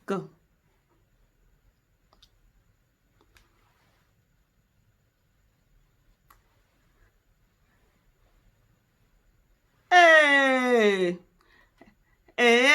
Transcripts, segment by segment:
Go. Hey. Eh, eh,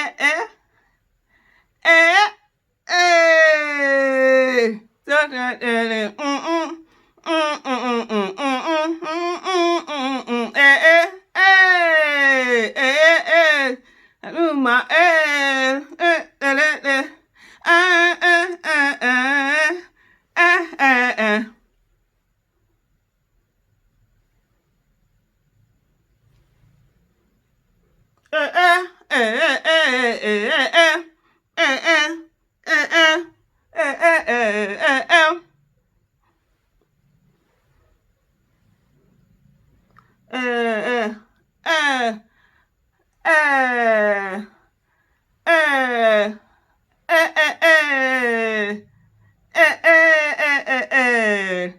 eh, eh.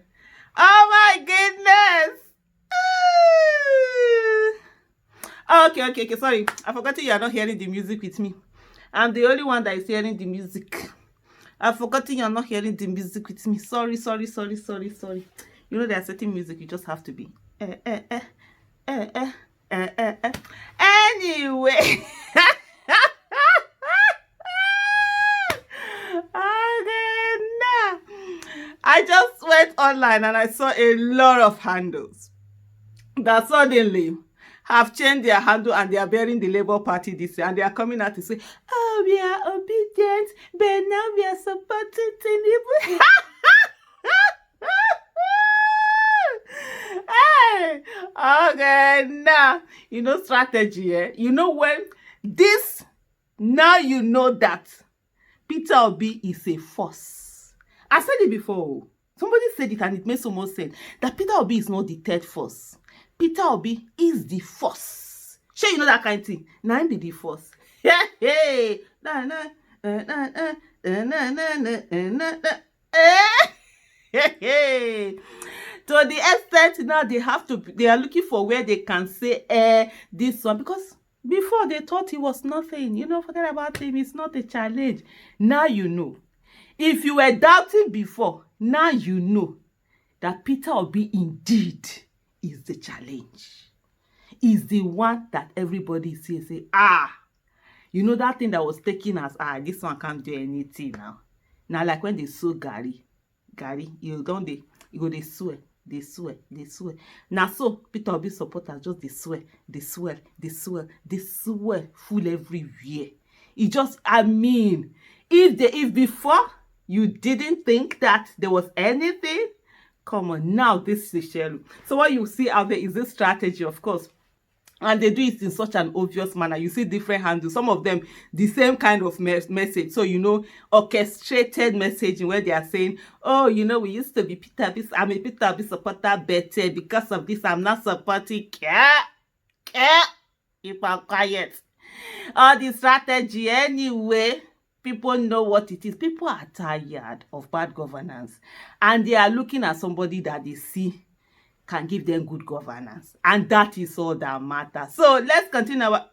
Oh my goodness. Okay. Sorry. I forgot you are not hearing the music with me. I'm the only one that is hearing the music. I've forgotten you're not hearing the music with me. Sorry. You know there's certain music you just have to be. Anyway. Okay, nah. I just went online and I saw a lot of handles that suddenly have changed their handle and they are bearing the Labour Party this year and they are coming out to say, oh, we are obedient, but now we are supporting Tinubu. Hey, okay, now, you know strategy, eh? You know when this, now you know that Peter Obi is a force. I said it before. Somebody said it and it made so much sense. That Peter Obi is not the third force. Peter Obi is the force. Sure, you know that kind of thing. Now I'm the force. Hey. To the extent now they are looking for where they can say this one, because before they thought it was nothing. You know, forget about him. It's not a challenge. Now you know. If you were doubting before, now you know that Peter Obi indeed is the challenge. Is the one that everybody sees, say, you know that thing that was taken as, this one can't do anything now. Now, like when they saw Gary, you go they swear. Now so Peter Obi supporters just they swear full everywhere. It just, I mean, if before you didn't think that there was anything, come on, now this is Shell. So what you see out there is this strategy, of course. And they do it in such an obvious manner. You see different handles. Some of them, the same kind of message. So, you know, orchestrated messaging where they are saying, oh, you know, we used to be Peter Obi. I'm a Peter Obi supporter, but because of this, I'm not supporting. Keep on quiet. All the strategy anyway. People know what it is. People are tired of bad governance. And they are looking at somebody that they see can give them good governance, and that is all that matters. So let's continue our